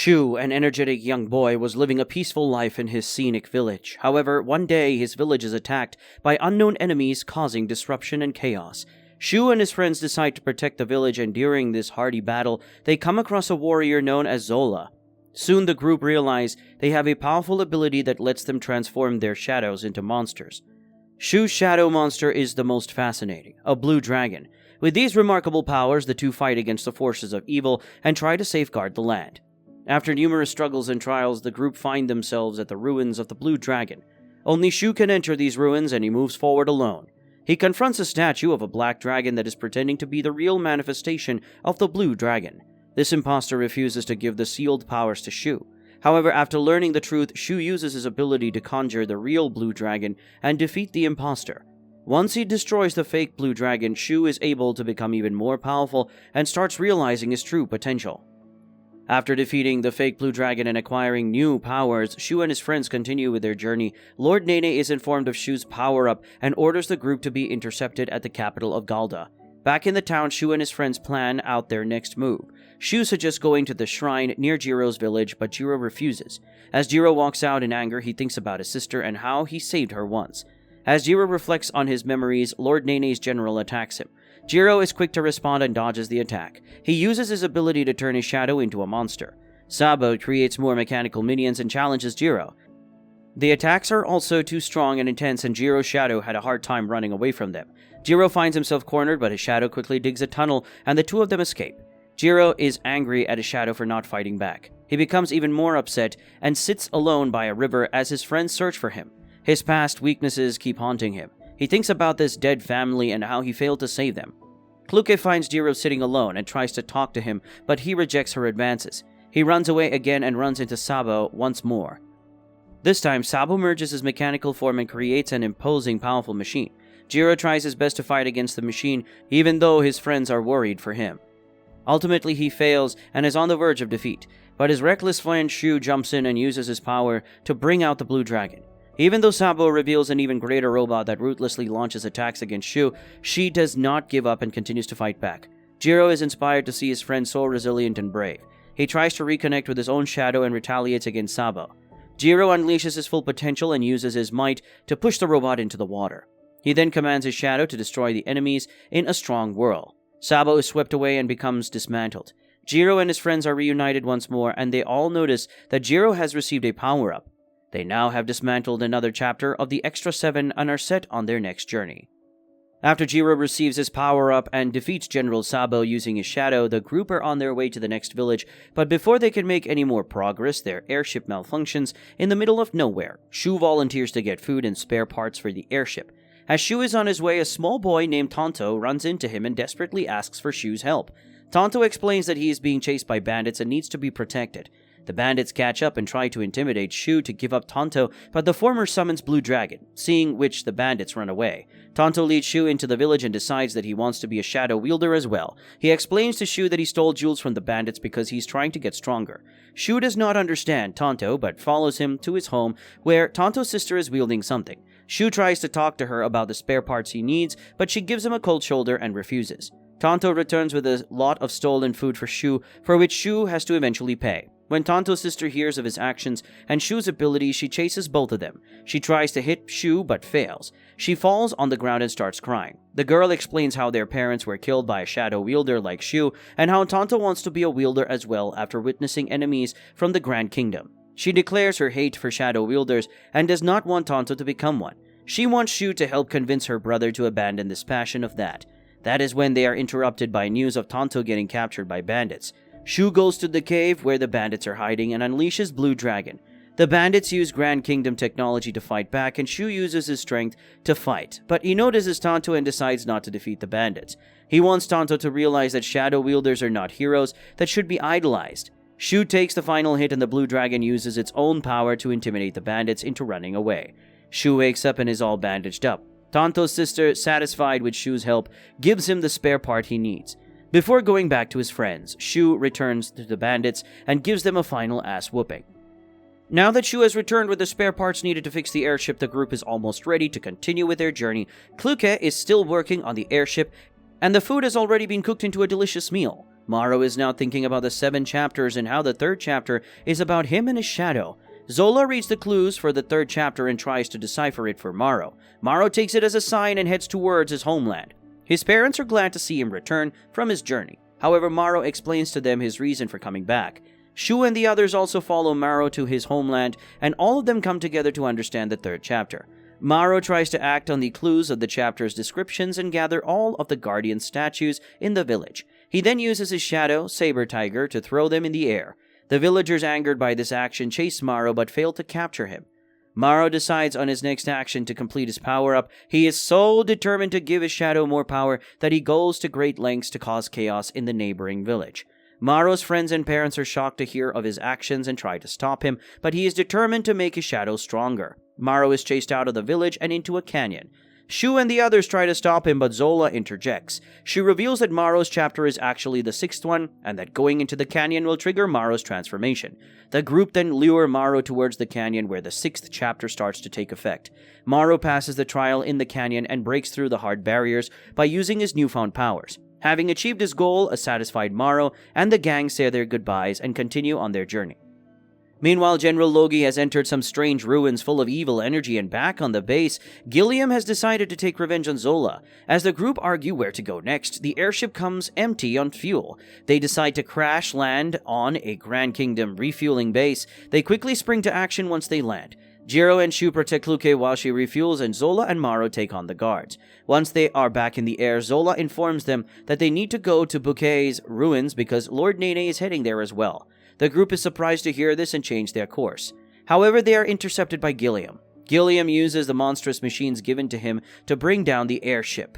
Shu, an energetic young boy, was living a peaceful life in his scenic village. However, one day his village is attacked by unknown enemies, causing disruption and chaos. Shu and his friends decide to protect the village, and during this hardy battle, they come across a warrior known as Zula. Soon the group realize they have a powerful ability that lets them transform their shadows into monsters. Shu's shadow monster is the most fascinating, a blue dragon. With these remarkable powers, the two fight against the forces of evil and try to safeguard the land. After numerous struggles and trials, the group find themselves at the ruins of the Blue Dragon. Only Shu can enter these ruins, and he moves forward alone. He confronts a statue of a black dragon that is pretending to be the real manifestation of the Blue Dragon. This imposter refuses to give the sealed powers to Shu. However, after learning the truth, Shu uses his ability to conjure the real Blue Dragon and defeat the imposter. Once he destroys the fake Blue Dragon, Shu is able to become even more powerful and starts realizing his true potential. After defeating the fake Blue Dragon and acquiring new powers, Shu and his friends continue with their journey. Lord Nene is informed of Shu's power-up and orders the group to be intercepted at the capital of Galda. Back in the town, Shu and his friends plan out their next move. Shu suggests going to the shrine near Jiro's village, but Jiro refuses. As Jiro walks out in anger, he thinks about his sister and how he saved her once. As Jiro reflects on his memories, Lord Nene's general attacks him. Jiro is quick to respond and dodges the attack. He uses his ability to turn his shadow into a monster. Sabo creates more mechanical minions and challenges Jiro. The attacks are also too strong and intense, and Jiro's shadow had a hard time running away from them. Jiro finds himself cornered, but his shadow quickly digs a tunnel, and the two of them escape. Jiro is angry at his shadow for not fighting back. He becomes even more upset and sits alone by a river as his friends search for him. His past weaknesses keep haunting him. He thinks about this dead family and how he failed to save them. Kluke finds Jiro sitting alone and tries to talk to him, but he rejects her advances. He runs away again and runs into Sabo once more. This time, Sabo merges his mechanical form and creates an imposing, powerful machine. Jiro tries his best to fight against the machine, even though his friends are worried for him. Ultimately, he fails and is on the verge of defeat, but his reckless friend Shu jumps in and uses his power to bring out the Blue Dragon. Even though Sabo reveals an even greater robot that ruthlessly launches attacks against Shu, she does not give up and continues to fight back. Jiro is inspired to see his friend so resilient and brave. He tries to reconnect with his own shadow and retaliates against Sabo. Jiro unleashes his full potential and uses his might to push the robot into the water. He then commands his shadow to destroy the enemies in a strong whirl. Sabo is swept away and becomes dismantled. Jiro and his friends are reunited once more, and they all notice that Jiro has received a power-up. They now have dismantled another chapter of the Extra 7 and are set on their next journey. After Jiro receives his power-up and defeats General Sabo using his shadow, the group are on their way to the next village, but before they can make any more progress, their airship malfunctions in the middle of nowhere. Shu volunteers to get food and spare parts for the airship. As Shu is on his way, a small boy named Tonto runs into him and desperately asks for Shu's help. Tonto explains that he is being chased by bandits and needs to be protected. The bandits catch up and try to intimidate Shu to give up Tonto, but the former summons Blue Dragon, seeing which the bandits run away. Tonto leads Shu into the village and decides that he wants to be a shadow wielder as well. He explains to Shu that he stole jewels from the bandits because he's trying to get stronger. Shu does not understand Tonto, but follows him to his home, where Tonto's sister is wielding something. Shu tries to talk to her about the spare parts he needs, but she gives him a cold shoulder and refuses. Tonto returns with a lot of stolen food for Shu, for which Shu has to eventually pay. When Tonto's sister hears of his actions and Shu's ability, she chases both of them. She tries to hit Shu but fails. She falls on the ground and starts crying. The girl explains how their parents were killed by a shadow wielder like Shu, and how Tonto wants to be a wielder as well after witnessing enemies from the Gran Kingdom. She declares her hate for shadow wielders and does not want Tonto to become one. She wants Shu to help convince her brother to abandon this passion of that. That is when they are interrupted by news of Tonto getting captured by bandits. Shu goes to the cave where the bandits are hiding and unleashes Blue Dragon. The bandits use Gran Kingdom technology to fight back, and Shu uses his strength to fight, but he notices Tonto and decides not to defeat the bandits. He wants Tonto to realize that shadow wielders are not heroes that should be idolized. Shu takes the final hit and the Blue Dragon uses its own power to intimidate the bandits into running away. Shu wakes up and is all bandaged up. Tonto's sister, satisfied with Shu's help, gives him the spare part he needs. Before going back to his friends, Shu returns to the bandits and gives them a final ass-whooping. Now that Shu has returned with the spare parts needed to fix the airship, the group is almost ready to continue with their journey. Kluke is still working on the airship, and the food has already been cooked into a delicious meal. Maro is now thinking about the 7 chapters and how the 3rd chapter is about him and his shadow. Zola reads the clues for the 3rd chapter and tries to decipher it for Maro. Maro takes it as a sign and heads towards his homeland. His parents are glad to see him return from his journey. However, Maro explains to them his reason for coming back. Shu and the others also follow Maro to his homeland, and all of them come together to understand the 3rd chapter. Maro tries to act on the clues of the chapter's descriptions and gather all of the guardian statues in the village. He then uses his shadow, Saber Tiger, to throw them in the air. The villagers, angered by this action, chase Maro but fail to capture him. Maro decides on his next action to complete his power-up. He is so determined to give his shadow more power that he goes to great lengths to cause chaos in the neighboring village. Maro's friends and parents are shocked to hear of his actions and try to stop him, but he is determined to make his shadow stronger. Maro is chased out of the village and into a canyon. Shu and the others try to stop him, but Zola interjects. She reveals that Maro's chapter is actually the 6th one, and that going into the canyon will trigger Maro's transformation. The group then lure Maro towards the canyon, where the 6th chapter starts to take effect. Maro passes the trial in the canyon and breaks through the hard barriers by using his newfound powers. Having achieved his goal, a satisfied Maro and the gang say their goodbyes and continue on their journey. Meanwhile, General Logi has entered some strange ruins full of evil energy, and back on the base, Gilliam has decided to take revenge on Zola. As the group argue where to go next, the airship comes empty on fuel. They decide to crash land on a Gran Kingdom refueling base. They quickly spring to action once they land. Jiro and Shu protect Kluke while she refuels, and Zola and Maro take on the guards. Once they are back in the air, Zola informs them that they need to go to Bouquet's ruins because Lord Nene is heading there as well. The group is surprised to hear this and change their course. However, they are intercepted by Gilliam. Gilliam uses the monstrous machines given to him to bring down the airship.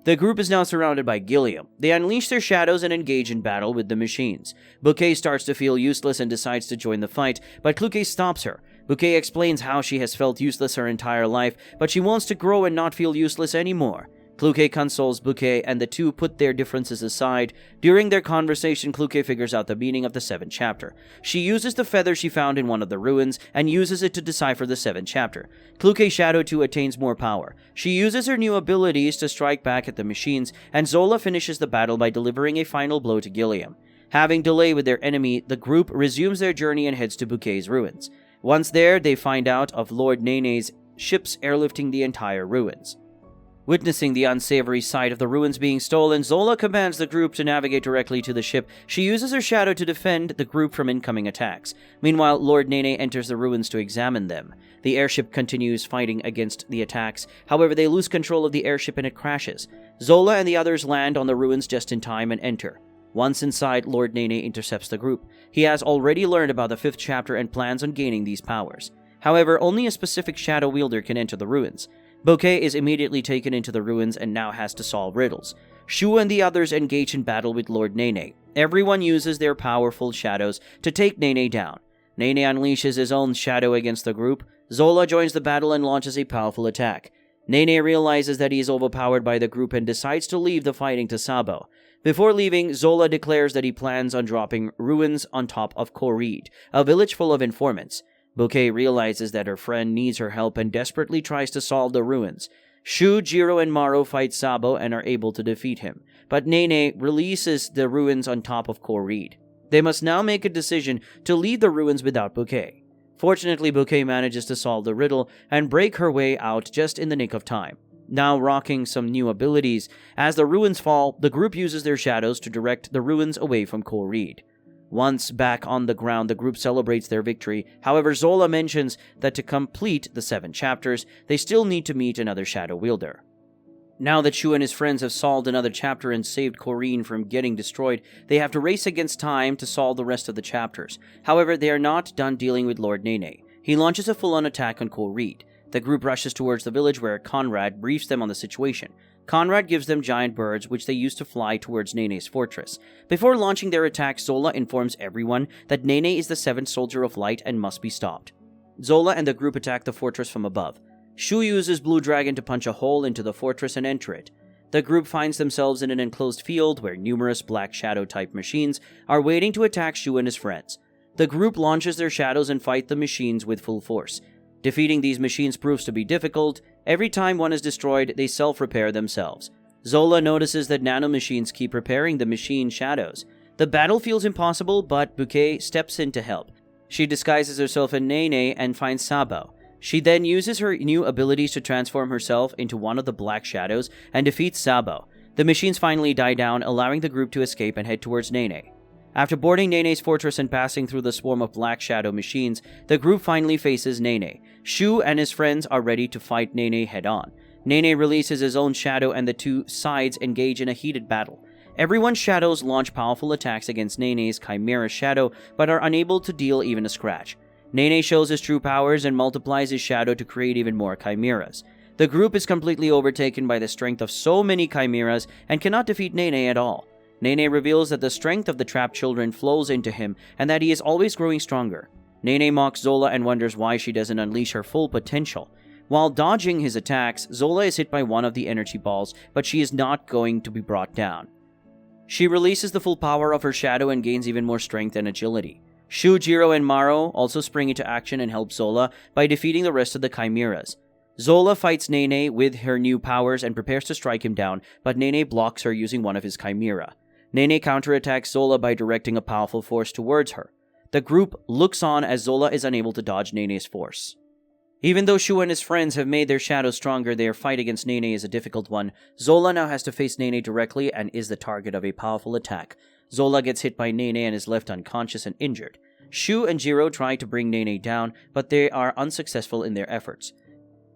The group is now surrounded by Gilliam. They unleash their shadows and engage in battle with the machines. Bouqet starts to feel useless and decides to join the fight, but Kluke stops her. Bouqet explains how she has felt useless her entire life, but she wants to grow and not feel useless anymore. Kluke consoles Bouqet, and the two put their differences aside. During their conversation, Kluke figures out the meaning of the 7th chapter. She uses the feather she found in one of the ruins and uses it to decipher the 7th chapter. Kluke's shadow too attains more power. She uses her new abilities to strike back at the machines, and Zola finishes the battle by delivering a final blow to Gilliam. Having delay with their enemy, the group resumes their journey and heads to Bouquet's ruins. Once there, they find out of Lord Nene's ships airlifting the entire ruins. Witnessing the unsavory sight of the ruins being stolen, Zola commands the group to navigate directly to the ship. She uses her shadow to defend the group from incoming attacks. Meanwhile, Lord Nene enters the ruins to examine them. The airship continues fighting against the attacks. However, they lose control of the airship and it crashes. Zola and the others land on the ruins just in time and enter. Once inside, Lord Nene intercepts the group. He has already learned about the 5th chapter and plans on gaining these powers. However, only a specific shadow wielder can enter the ruins. Bouqet is immediately taken into the ruins and now has to solve riddles. Shu and the others engage in battle with Lord Nene. Everyone uses their powerful shadows to take Nene down. Nene unleashes his own shadow against the group. Zola joins the battle and launches a powerful attack. Nene realizes that he is overpowered by the group and decides to leave the fighting to Sabo. Before leaving, Zola declares that he plans on dropping ruins on top of Koreed, a village full of informants. Bouqet realizes that her friend needs her help and desperately tries to solve the ruins. Shu, Jiro, and Maro fight Sabo and are able to defeat him, but Nene releases the ruins on top of Koreed. They must now make a decision to leave the ruins without Bouqet. Fortunately, Bouqet manages to solve the riddle and break her way out just in the nick of time. Now rocking some new abilities, as the ruins fall, the group uses their shadows to direct the ruins away from Koreed. Once back on the ground, the group celebrates their victory. However, Zola mentions that to complete the 7 chapters, they still need to meet another shadow wielder. Now that Shu and his friends have solved another chapter and saved Koreed from getting destroyed, they have to race against time to solve the rest of the chapters. However, they are not done dealing with Lord Nene. He launches a full-on attack on Koreed. The group rushes towards the village where Conrad briefs them on the situation. Conrad gives them giant birds, which they use to fly towards Nene's fortress. Before launching their attack, Zola informs everyone that Nene is the 7th soldier of light and must be stopped. Zola and the group attack the fortress from above. Shu uses Blue Dragon to punch a hole into the fortress and enter it. The group finds themselves in an enclosed field where numerous Black Shadow-type machines are waiting to attack Shu and his friends. The group launches their shadows and fight the machines with full force. Defeating these machines proves to be difficult. Every time one is destroyed, they self-repair themselves. Zola notices that nanomachines keep repairing the machine shadows. The battle feels impossible, but Bouqet steps in to help. She disguises herself in Nene and finds Sabo. She then uses her new abilities to transform herself into one of the black shadows and defeats Sabo. The machines finally die down, allowing the group to escape and head towards Nene. After boarding Nene's fortress and passing through the swarm of black shadow machines, the group finally faces Nene. Shu and his friends are ready to fight Nene head-on. Nene releases his own shadow and the two sides engage in a heated battle. Everyone's shadows launch powerful attacks against Nene's Chimera shadow, but are unable to deal even a scratch. Nene shows his true powers and multiplies his shadow to create even more chimeras. The group is completely overtaken by the strength of so many chimeras and cannot defeat Nene at all. Nene reveals that the strength of the trapped children flows into him and that he is always growing stronger. Nene mocks Zola and wonders why she doesn't unleash her full potential. While dodging his attacks, Zola is hit by one of the energy balls, but she is not going to be brought down. She releases the full power of her shadow and gains even more strength and agility. Shu, Jiro, and Maro also spring into action and help Zola by defeating the rest of the chimeras. Zola fights Nene with her new powers and prepares to strike him down, but Nene blocks her using one of his chimera. Nene counterattacks Zola by directing a powerful force towards her. The group looks on as Zola is unable to dodge Nene's force. Even though Shu and his friends have made their shadows stronger, their fight against Nene is a difficult one. Zola now has to face Nene directly and is the target of a powerful attack. Zola gets hit by Nene and is left unconscious and injured. Shu and Jiro try to bring Nene down, but they are unsuccessful in their efforts.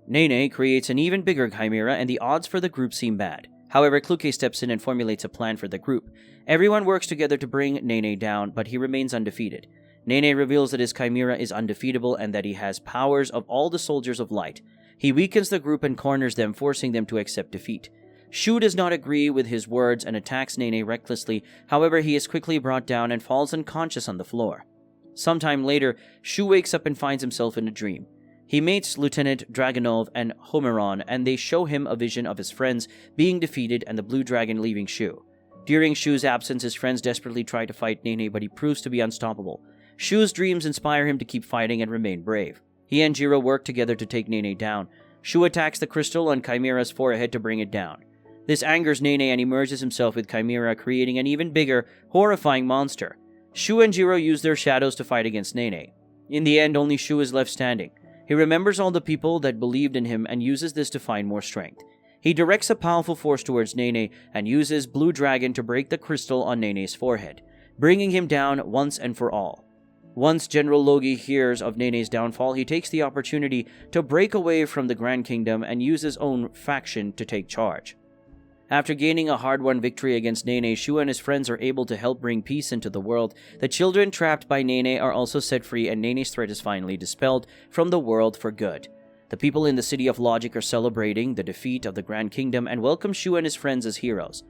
Nene creates an even bigger chimera and the odds for the group seem bad. However, Kluke steps in and formulates a plan for the group. Everyone works together to bring Nene down, but he remains undefeated. Nene reveals that his chimera is undefeatable and that he has powers of all the soldiers of light. He weakens the group and corners them, forcing them to accept defeat. Shu does not agree with his words and attacks Nene recklessly. However, he is quickly brought down and falls unconscious on the floor. Sometime later, Shu wakes up and finds himself in a dream. He meets Lieutenant Dragonov and Homeron, and they show him a vision of his friends being defeated and the Blue Dragon leaving Shu. During Shu's absence, his friends desperately try to fight Nene, but he proves to be unstoppable. Shu's dreams inspire him to keep fighting and remain brave. He and Jiro work together to take Nene down. Shu attacks the crystal on Chimera's forehead to bring it down. This angers Nene and he merges himself with Chimera, creating an even bigger, horrifying monster. Shu and Jiro use their shadows to fight against Nene. In the end, only Shu is left standing. He remembers all the people that believed in him and uses this to find more strength. He directs a powerful force towards Nene and uses Blue Dragon to break the crystal on Nene's forehead, bringing him down once and for all. Once General Logi hears of Nene's downfall, he takes the opportunity to break away from the Gran Kingdom and use his own faction to take charge. After gaining a hard-won victory against Nene, Shu and his friends are able to help bring peace into the world. The children trapped by Nene are also set free and Nene's threat is finally dispelled from the world for good. The people in the City of Logic are celebrating the defeat of the Gran Kingdom and welcome Shu and his friends as heroes.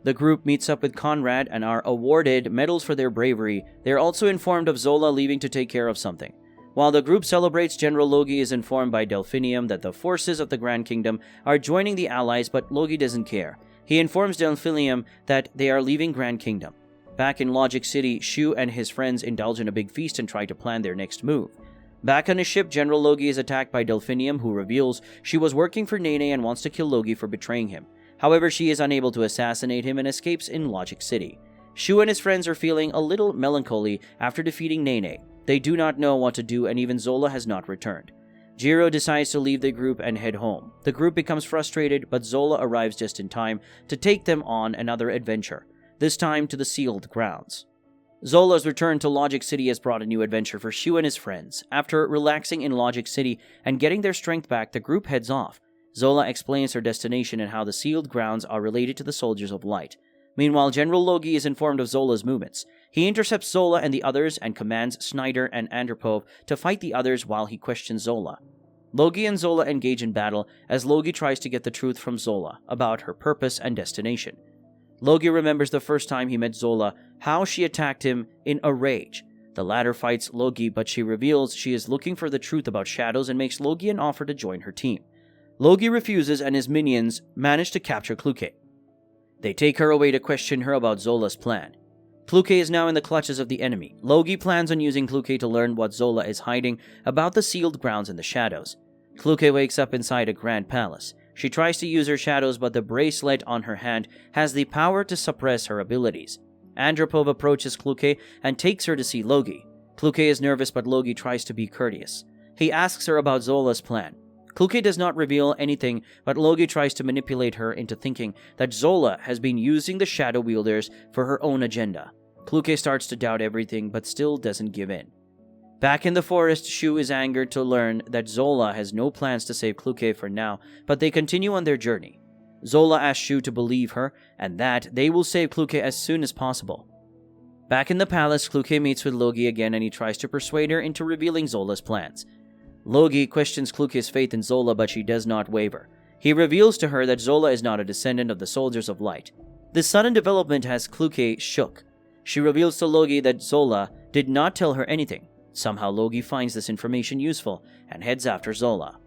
The group meets up with Conrad and are awarded medals for their bravery. They are also informed of Zola leaving to take care of something. While the group celebrates, General Logi is informed by Delphinium that the forces of the Gran Kingdom are joining the Allies, but Logi doesn't care. He informs Delphinium that they are leaving Gran Kingdom. Back in Logic City, Shu and his friends indulge in a big feast and try to plan their next move. Back on his ship, General Logi is attacked by Delphinium, who reveals she was working for Nene and wants to kill Logi for betraying him. However, she is unable to assassinate him and escapes in Logic City. Shu and his friends are feeling a little melancholy after defeating Nene. They do not know what to do and even Zola has not returned. Jiro decides to leave the group and head home. The group becomes frustrated, but Zola arrives just in time to take them on another adventure, this time to the sealed grounds. Zola's return to Logic City has brought a new adventure for Shu and his friends. After relaxing in Logic City and getting their strength back, the group heads off. Zola explains her destination and how the sealed grounds are related to the Soldiers of Light. Meanwhile, General Logi is informed of Zola's movements. He intercepts Zola and the others and commands Snyder and Andropov to fight the others while he questions Zola. Logi and Zola engage in battle as Logi tries to get the truth from Zola about her purpose and destination. Logi remembers the first time he met Zola, how she attacked him in a rage. The latter fights Logi, but she reveals she is looking for the truth about shadows and makes Logi an offer to join her team. Logi refuses and his minions manage to capture Kluke. They take her away to question her about Zola's plan. Kluke is now in the clutches of the enemy. Logi plans on using Kluke to learn what Zola is hiding about the sealed grounds in the shadows. Kluke wakes up inside a grand palace. She tries to use her shadows, but the bracelet on her hand has the power to suppress her abilities. Andropov approaches Kluke and takes her to see Logi. Kluke is nervous, but Logi tries to be courteous. He asks her about Zola's plan. Kluke does not reveal anything, but Logi tries to manipulate her into thinking that Zola has been using the Shadow Wielders for her own agenda. Kluke starts to doubt everything, but still doesn't give in. Back in the forest, Shu is angered to learn that Zola has no plans to save Kluke for now, but they continue on their journey. Zola asks Shu to believe her, and that they will save Kluke as soon as possible. Back in the palace, Kluke meets with Logi again, and he tries to persuade her into revealing Zola's plans. Logi questions Kluke's faith in Zola, but she does not waver. He reveals to her that Zola is not a descendant of the Soldiers of Light. This sudden development has Kluke shook. She reveals to Logi that Zola did not tell her anything. Somehow Logi finds this information useful and heads after Zola.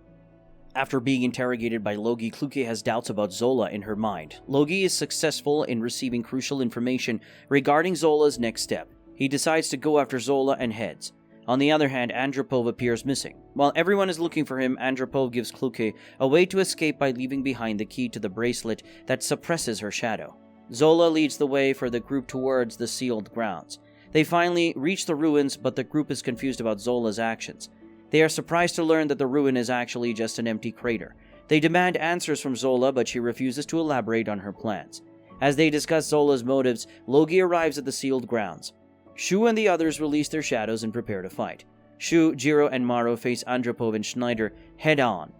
After being interrogated by Logi, Kluke has doubts about Zola in her mind. Logi is successful in receiving crucial information regarding Zola's next step. He decides to go after Zola and heads. On the other hand, Andropov appears missing. While everyone is looking for him, Andropov gives Kluke a way to escape by leaving behind the key to the bracelet that suppresses her shadow. Zola leads the way for the group towards the sealed grounds. They finally reach the ruins, but the group is confused about Zola's actions. They are surprised to learn that the ruin is actually just an empty crater. They demand answers from Zola, but she refuses to elaborate on her plans. As they discuss Zola's motives, Logi arrives at the sealed grounds. Shu and the others release their shadows and prepare to fight. Shu, Jiro, and Maro face Andropov and Schneider head-on.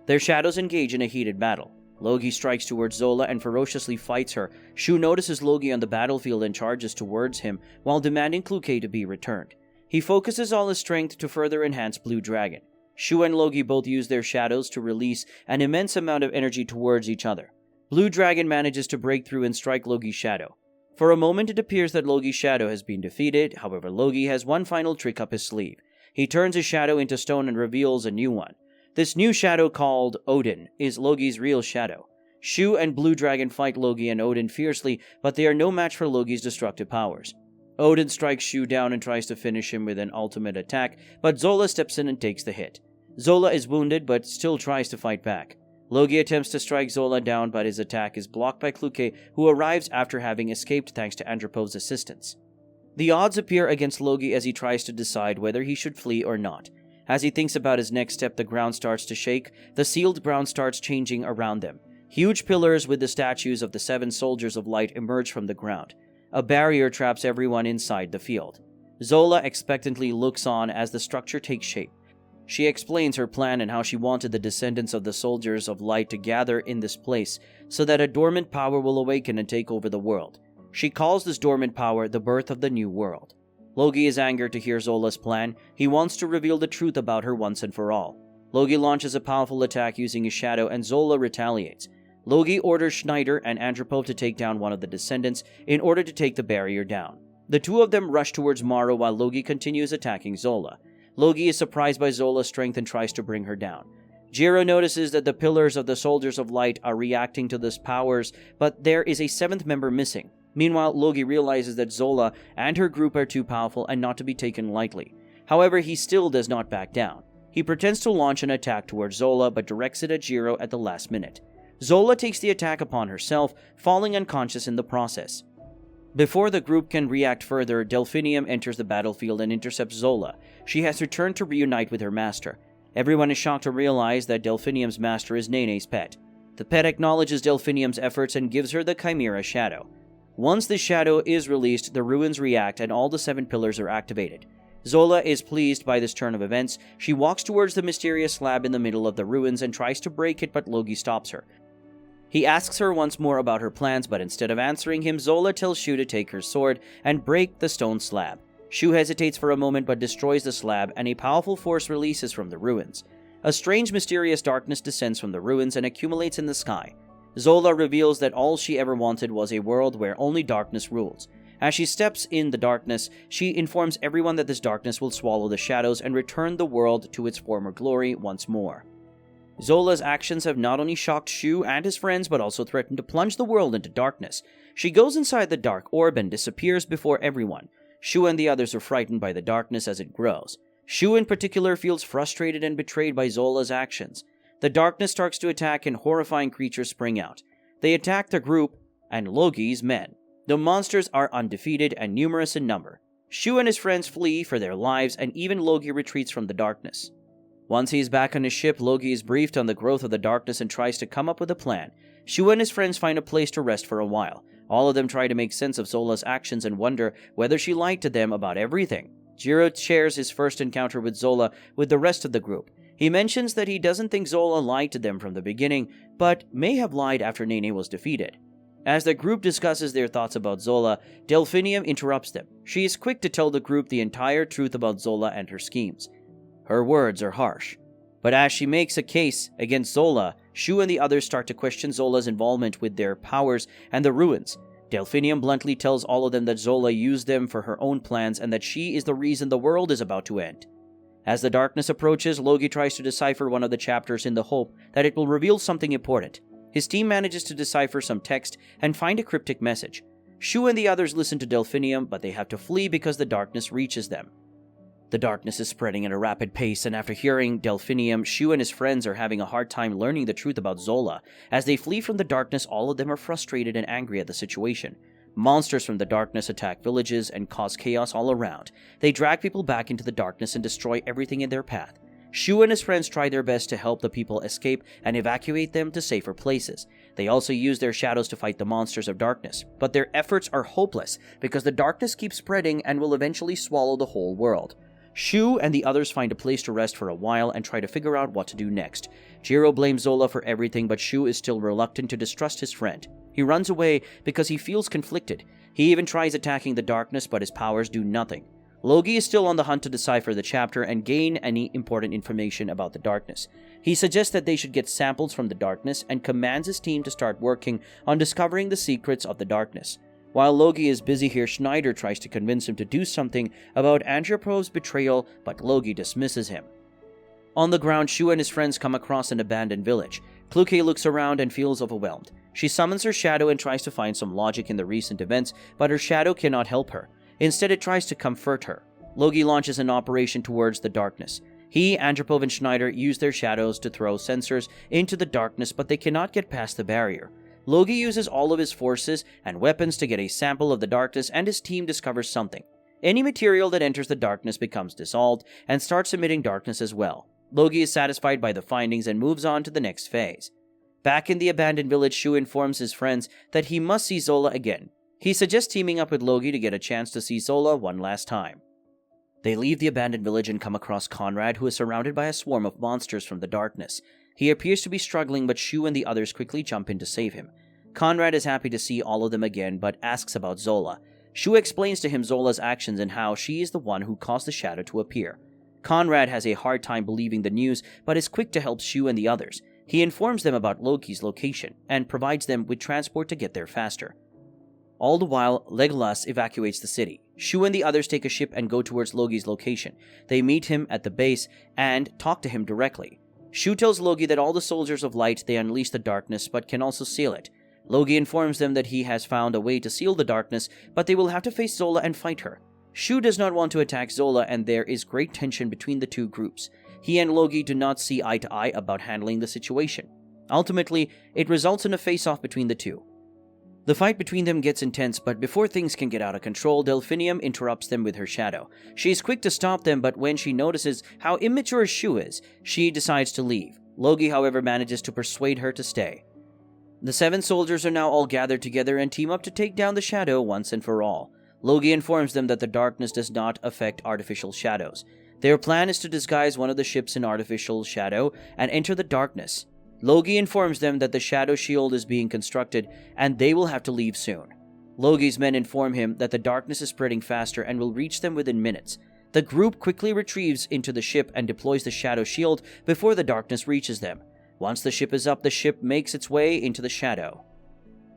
Their shadows engage in a heated battle. Logi strikes towards Zola and ferociously fights her. Shu notices Logi on the battlefield and charges towards him while demanding Kluke to be returned. He focuses all his strength to further enhance Blue Dragon. Shu and Logi both use their shadows to release an immense amount of energy towards each other. Blue Dragon manages to break through and strike Logi's shadow. For a moment it appears that Logi's shadow has been defeated, however Logi has one final trick up his sleeve. He turns his shadow into stone and reveals a new one. This new shadow, called Odin, is Logi's real shadow. Shu and Blue Dragon fight Logi and Odin fiercely, but they are no match for Logi's destructive powers. Odin strikes Shu down and tries to finish him with an ultimate attack, but Zola steps in and takes the hit. Zola is wounded, but still tries to fight back. Logi attempts to strike Zola down, but his attack is blocked by Kluke, who arrives after having escaped thanks to Andropov's assistance. The odds appear against Logi as he tries to decide whether he should flee or not. As he thinks about his next step, the ground starts to shake. The sealed ground starts changing around them. Huge pillars with the statues of the 7 Soldiers of Light emerge from the ground. A barrier traps everyone inside the field. Zola expectantly looks on as the structure takes shape. She explains her plan and how she wanted the descendants of the Soldiers of Light to gather in this place so that a dormant power will awaken and take over the world. She calls this dormant power the birth of the new world. Logi is angered to hear Zola's plan. He wants to reveal the truth about her once and for all. Logi launches a powerful attack using his shadow, and Zola retaliates. Logi orders Schneider and Andropov to take down one of the descendants in order to take the barrier down. The two of them rush towards Maro while Logi continues attacking Zola. Logi is surprised by Zola's strength and tries to bring her down. Jiro notices that the pillars of the Soldiers of Light are reacting to these powers, but there is a 7th member missing. Meanwhile, Logi realizes that Zola and her group are too powerful and not to be taken lightly. However, he still does not back down. He pretends to launch an attack towards Zola, but directs it at Jiro at the last minute. Zola takes the attack upon herself, falling unconscious in the process. Before the group can react further, Delphinium enters the battlefield and intercepts Zola. She has returned to reunite with her master. Everyone is shocked to realize that Delphinium's master is Nene's pet. The pet acknowledges Delphinium's efforts and gives her the Chimera Shadow. Once the shadow is released, the ruins react and all the 7 pillars are activated. Zola is pleased by this turn of events. She walks towards the mysterious slab in the middle of the ruins and tries to break it, but Logi stops her. He asks her once more about her plans, but instead of answering him, Zola tells Shu to take her sword and break the stone slab. Shu hesitates for a moment but destroys the slab, and a powerful force releases from the ruins. A strange mysterious darkness descends from the ruins and accumulates in the sky. Zola reveals that all she ever wanted was a world where only darkness rules. As she steps in the darkness, she informs everyone that this darkness will swallow the shadows and return the world to its former glory once more. Zola's actions have not only shocked Shu and his friends, but also threatened to plunge the world into darkness. She goes inside the dark orb and disappears before everyone. Shu and the others are frightened by the darkness as it grows. Shu in particular feels frustrated and betrayed by Zola's actions. The darkness starts to attack and horrifying creatures spring out. They attack the group and Logi's men. The monsters are undefeated and numerous in number. Shu and his friends flee for their lives, and even Logi retreats from the darkness. Once he is back on his ship, Logi is briefed on the growth of the darkness and tries to come up with a plan. Shu and his friends find a place to rest for a while. All of them try to make sense of Zula's actions and wonder whether she lied to them about everything. Jiro shares his first encounter with Zula with the rest of the group. He mentions that he doesn't think Zula lied to them from the beginning, but may have lied after Nene was defeated. As the group discusses their thoughts about Zula, Delphinium interrupts them. She is quick to tell the group the entire truth about Zula and her schemes. Her words are harsh. But as she makes a case against Zula, Shu and the others start to question Zola's involvement with their powers and the ruins. Delphinium bluntly tells all of them that Zula used them for her own plans and that she is the reason the world is about to end. As the darkness approaches, Logi tries to decipher one of the chapters in the hope that it will reveal something important. His team manages to decipher some text and find a cryptic message. Shu and the others listen to Delphinium, but they have to flee because the darkness reaches them. The darkness is spreading at a rapid pace, and after hearing Delphinium, Shu and his friends are having a hard time learning the truth about Zula. As they flee from the darkness, all of them are frustrated and angry at the situation. Monsters from the darkness attack villages and cause chaos all around. They drag people back into the darkness and destroy everything in their path. Shu and his friends try their best to help the people escape and evacuate them to safer places. They also use their shadows to fight the monsters of darkness, but their efforts are hopeless because the darkness keeps spreading and will eventually swallow the whole world. Shu and the others find a place to rest for a while and try to figure out what to do next. Jiro blames Zula for everything, but Shu is still reluctant to distrust his friend. He runs away because he feels conflicted. He even tries attacking the darkness, but his powers do nothing. Logi is still on the hunt to decipher the chapter and gain any important information about the darkness. He suggests that they should get samples from the darkness and commands his team to start working on discovering the secrets of the darkness. While Logi is busy here, Schneider tries to convince him to do something about Andropov's betrayal, but Logi dismisses him. On the ground, Shu and his friends come across an abandoned village. Kluke looks around and feels overwhelmed. She summons her shadow and tries to find some logic in the recent events, but her shadow cannot help her. Instead, it tries to comfort her. Logi launches an operation towards the darkness. He, Andropov, and Schneider use their shadows to throw sensors into the darkness, but they cannot get past the barrier. Logi uses all of his forces and weapons to get a sample of the darkness, and his team discovers something. Any material that enters the darkness becomes dissolved and starts emitting darkness as well. Logi is satisfied by the findings and moves on to the next phase. Back in the abandoned village, Shu informs his friends that he must see Zula again. He suggests teaming up with Logi to get a chance to see Zula one last time. They leave the abandoned village and come across Conrad, who is surrounded by a swarm of monsters from the darkness. He appears to be struggling, but Shu and the others quickly jump in to save him. Conrad is happy to see all of them again, but asks about Zula. Shu explains to him Zola's actions and how she is the one who caused the shadow to appear. Conrad has a hard time believing the news, but is quick to help Shu and the others. He informs them about Loki's location, and provides them with transport to get there faster. All the while, Legolas evacuates the city. Shu and the others take a ship and go towards Loki's location. They meet him at the base and talk to him directly. Shu tells Loki that all the soldiers of light they unleash the darkness but can also seal it. Loki informs them that he has found a way to seal the darkness, but they will have to face Zula and fight her. Shu does not want to attack Zula, and there is great tension between the two groups. He and Loki do not see eye to eye about handling the situation. Ultimately, it results in a face-off between the two. The fight between them gets intense, but before things can get out of control, Delphinium interrupts them with her shadow. She is quick to stop them, but when she notices how immature Shu is, she decides to leave. Loki, however, manages to persuade her to stay. The 7 soldiers are now all gathered together and team up to take down the shadow once and for all. Loki informs them that the darkness does not affect artificial shadows. Their plan is to disguise one of the ships in artificial shadow and enter the darkness. Loki informs them that the shadow shield is being constructed and they will have to leave soon. Loki's men inform him that the darkness is spreading faster and will reach them within minutes. The group quickly retrieves into the ship and deploys the shadow shield before the darkness reaches them. Once the ship is up, the ship makes its way into the shadow.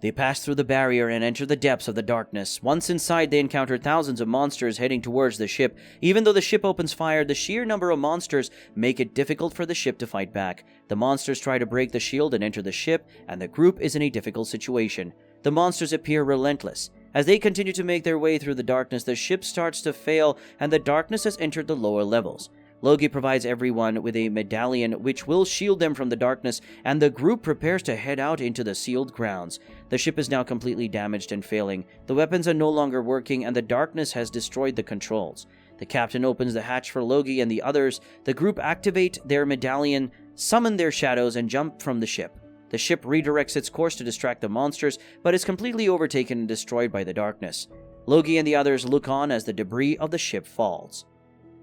They pass through the barrier and enter the depths of the darkness. Once inside, they encounter thousands of monsters heading towards the ship. Even though the ship opens fire, the sheer number of monsters make it difficult for the ship to fight back. The monsters try to break the shield and enter the ship, and the group is in a difficult situation. The monsters appear relentless. As they continue to make their way through the darkness, the ship starts to fail, and the darkness has entered the lower levels. Logi provides everyone with a medallion which will shield them from the darkness, and the group prepares to head out into the sealed grounds. The ship is now completely damaged and failing. The weapons are no longer working, and the darkness has destroyed the controls. The captain opens the hatch for Logi and the others. The group activate their medallion, summon their shadows, and jump from the ship. The ship redirects its course to distract the monsters, but is completely overtaken and destroyed by the darkness. Logi and the others look on as the debris of the ship falls.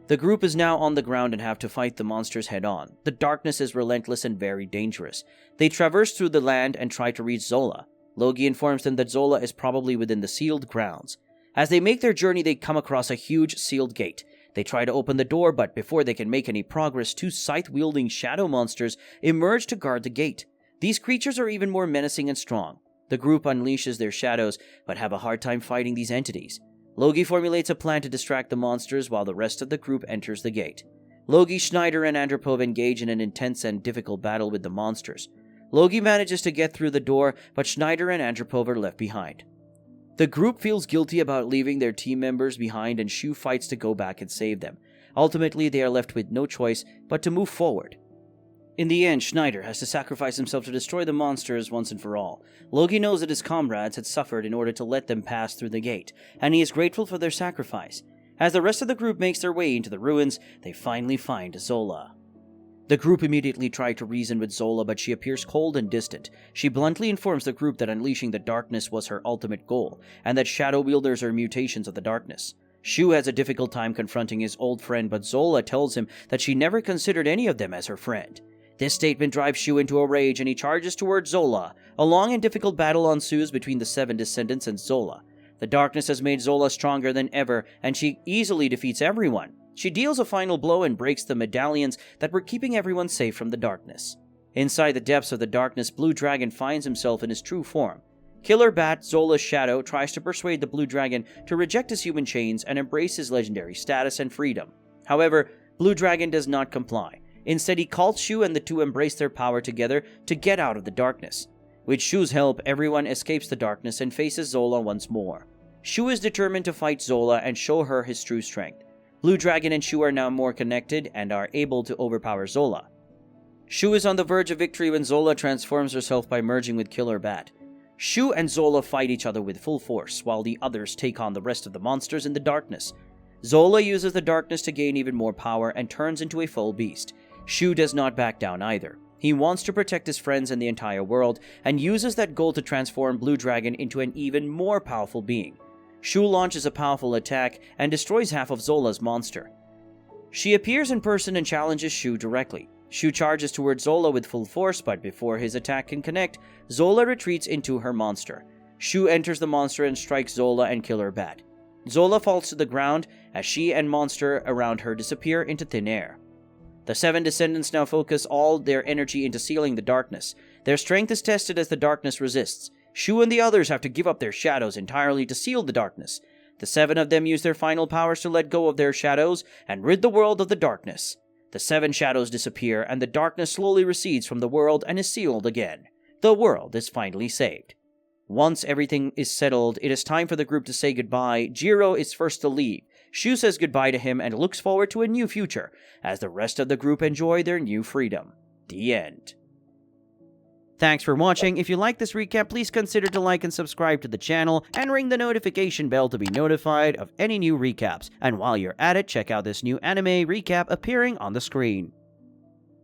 The group is now on the ground and have to fight the monsters head-on. The darkness is relentless and very dangerous. They traverse through the land and try to reach Zula. Logi informs them that Zula is probably within the sealed grounds. As they make their journey, they come across a huge sealed gate. They try to open the door, but before they can make any progress, two scythe-wielding shadow monsters emerge to guard the gate. These creatures are even more menacing and strong. The group unleashes their shadows, but have a hard time fighting these entities. Logi formulates a plan to distract the monsters while the rest of the group enters the gate. Logi, Schneider, and Andropov engage in an intense and difficult battle with the monsters. Logi manages to get through the door, but Schneider and Andropov are left behind. The group feels guilty about leaving their team members behind, and Shu fights to go back and save them. Ultimately, they are left with no choice but to move forward. In the end, Schneider has to sacrifice himself to destroy the monsters once and for all. Logi knows that his comrades had suffered in order to let them pass through the gate, and he is grateful for their sacrifice. As the rest of the group makes their way into the ruins, they finally find Zula. The group immediately try to reason with Zula, but she appears cold and distant. She bluntly informs the group that unleashing the darkness was her ultimate goal, and that shadow wielders are mutations of the darkness. Shu has a difficult time confronting his old friend, but Zula tells him that she never considered any of them as her friend. This statement drives Shu into a rage, and he charges towards Zula. A long and difficult battle ensues between the seven descendants and Zula. The darkness has made Zula stronger than ever, and she easily defeats everyone. She deals a final blow and breaks the medallions that were keeping everyone safe from the darkness. Inside the depths of the darkness, Blue Dragon finds himself in his true form. Killer Bat, Zola's shadow, tries to persuade the Blue Dragon to reject his human chains and embrace his legendary status and freedom. However, Blue Dragon does not comply. Instead, he calls Shu, and the two embrace their power together to get out of the darkness. With Shu's help, everyone escapes the darkness and faces Zula once more. Shu is determined to fight Zula and show her his true strength. Blue Dragon and Shu are now more connected and are able to overpower Zula. Shu is on the verge of victory when Zula transforms herself by merging with Killer Bat. Shu and Zula fight each other with full force, while the others take on the rest of the monsters in the darkness. Zula uses the darkness to gain even more power and turns into a full beast. Shu does not back down either. He wants to protect his friends and the entire world, and uses that goal to transform Blue Dragon into an even more powerful being. Shu launches a powerful attack and destroys half of Zola's monster. She appears in person and challenges Shu directly. Shu charges towards Zula with full force, but before his attack can connect, Zula retreats into her monster. Shu enters the monster and strikes Zula and Killer Bat. Zula falls to the ground as she and monster around her disappear into thin air. The seven descendants now focus all their energy into sealing the darkness. Their strength is tested as the darkness resists. Shu and the others have to give up their shadows entirely to seal the darkness. The seven of them use their final powers to let go of their shadows and rid the world of the darkness. The seven shadows disappear, and the darkness slowly recedes from the world and is sealed again. The world is finally saved. Once everything is settled, it is time for the group to say goodbye. Jiro is first to leave. Shu says goodbye to him and looks forward to a new future, as the rest of the group enjoy their new freedom. The end. Thanks for watching. If you like this recap, please consider to like and subscribe to the channel, and ring the notification bell to be notified of any new recaps. And while you're at it, check out this new anime recap appearing on the screen.